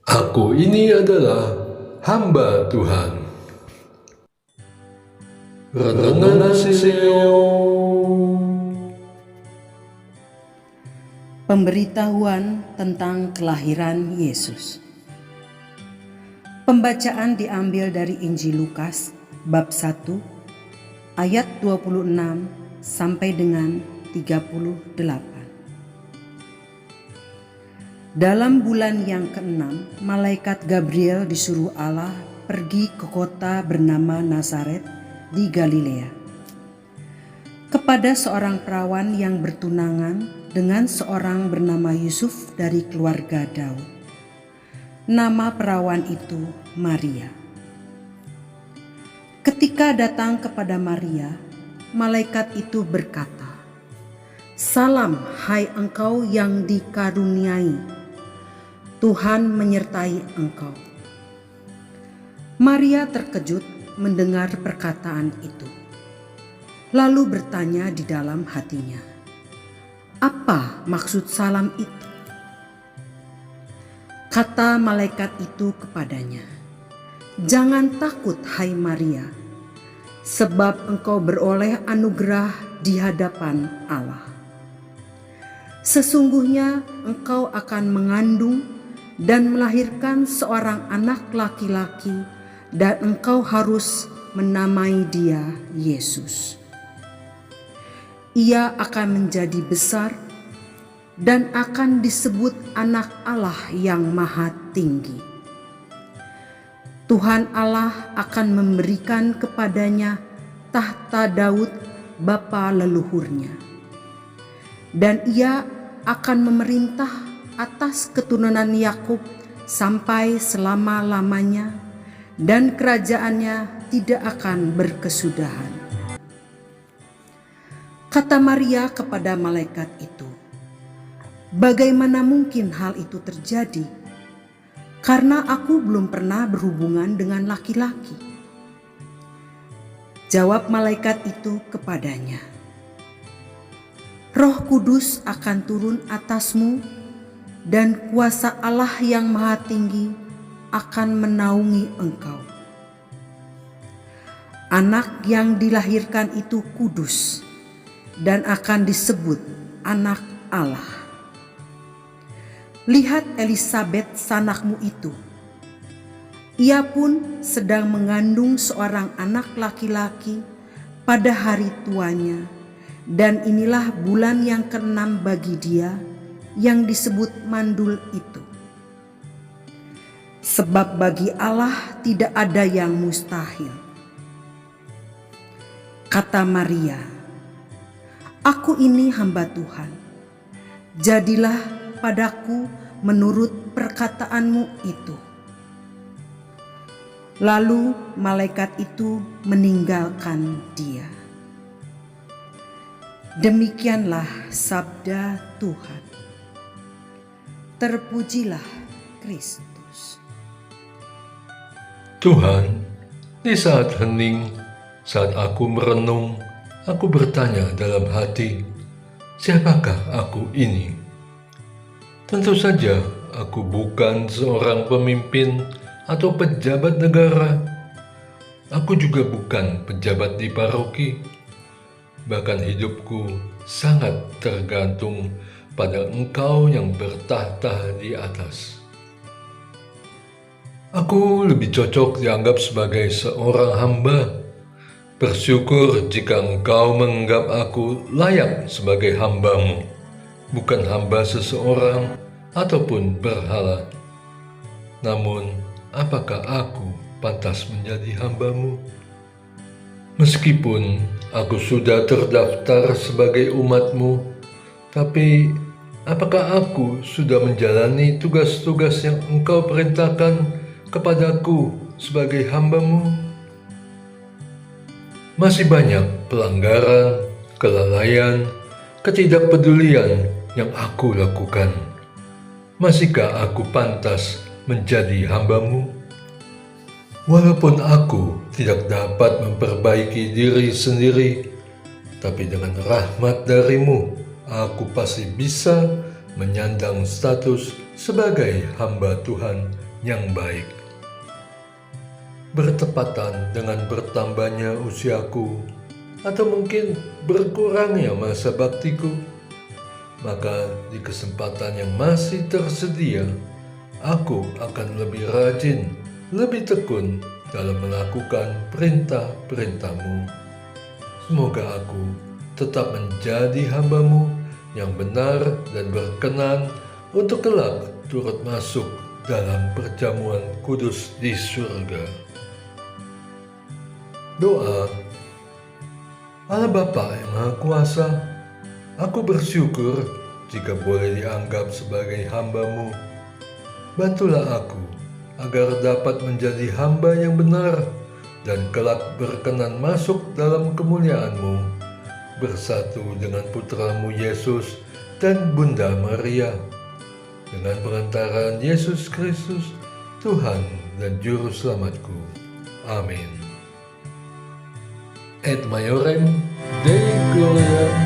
Aku ini adalah hamba Tuhan. Renungan Seo. Pemberitahuan tentang kelahiran Yesus. Pembacaan diambil dari Injil Lukas bab 1 ayat 26 sampai dengan 38. Dalam bulan yang ke-6, malaikat Gabriel disuruh Allah pergi ke kota bernama Nazaret di Galilea, kepada seorang perawan yang bertunangan dengan seorang bernama Yusuf dari keluarga Daud. Nama perawan itu Maria. Ketika datang kepada Maria, malaikat itu berkata, "Salam, hai engkau yang dikaruniai, Tuhan menyertai engkau." Maria terkejut mendengar perkataan itu, lalu bertanya di dalam hatinya, "Apa maksud salam itu?" Kata malaikat itu kepadanya, "Jangan takut, hai Maria, sebab engkau beroleh anugerah di hadapan Allah. Sesungguhnya engkau akan mengandung dan melahirkan seorang anak laki-laki, dan engkau harus menamai dia Yesus. Ia akan menjadi besar dan akan disebut Anak Allah yang Maha Tinggi. Tuhan Allah akan memberikan kepadanya tahta Daud bapa leluhurnya, dan ia akan memerintah atas keturunan Yakub sampai selama-lamanya, dan kerajaannya tidak akan berkesudahan." Kata Maria kepada malaikat itu, "Bagaimana mungkin hal itu terjadi? Karena aku belum pernah berhubungan dengan laki-laki." Jawab malaikat itu kepadanya, "Roh Kudus akan turun atasmu, dan kuasa Allah yang Maha Tinggi akan menaungi engkau. Anak yang dilahirkan itu kudus dan akan disebut Anak Allah. Lihat Elisabet sanakmu itu. Ia pun sedang mengandung seorang anak laki-laki pada hari tuanya, dan inilah bulan yang ke-6 bagi dia yang disebut mandul itu. Sebab bagi Allah tidak ada yang mustahil." Kata Maria, "Aku ini hamba Tuhan. Jadilah padaku menurut perkataanmu itu." Lalu malaikat itu meninggalkan dia. Demikianlah sabda Tuhan. Terpujilah Kristus. Tuhan, di saat hening, saat aku merenung, aku bertanya dalam hati, siapakah aku ini? Tentu saja aku bukan seorang pemimpin atau pejabat negara. Aku juga bukan pejabat di paroki. Bahkan hidupku sangat tergantung pada Engkau yang bertahta di atas. Aku lebih cocok dianggap sebagai seorang hamba. Bersyukur jika Engkau menganggap aku layak sebagai hamba-Mu, bukan hamba seseorang ataupun berhala. Namun, apakah aku pantas menjadi hamba-Mu? Meskipun aku sudah terdaftar sebagai umat-Mu, tapi apakah aku sudah menjalani tugas-tugas yang Engkau perintahkan kepadaku sebagai hamba-Mu? Masih banyak pelanggaran, kelalaian, ketidakpedulian yang aku lakukan. Masihkah aku pantas menjadi hamba-Mu? Walaupun aku tidak dapat memperbaiki diri sendiri, tapi dengan rahmat dari-Mu, aku pasti bisa menyandang status sebagai hamba Tuhan yang baik. Bertepatan dengan bertambahnya usiaku, atau mungkin berkurangnya masa baktiku, maka di kesempatan yang masih tersedia, aku akan lebih rajin, lebih tekun dalam melakukan perintah-perintah-Mu. Semoga aku tetap menjadi hamba-Mu yang benar dan berkenan untuk kelak turut masuk dalam perjamuan kudus di surga. Doa. Allah Bapa yang Maha Kuasa, aku bersyukur jika boleh dianggap sebagai hamba-Mu. Bantulah aku agar dapat menjadi hamba yang benar dan kelak berkenan masuk dalam kemuliaan-Mu, bersatu dengan Putra-Mu Yesus dan Bunda Maria, dengan perantaraan Yesus Kristus, Tuhan dan Juru Selamatku. Amin. Et Maiorem Dei Gloria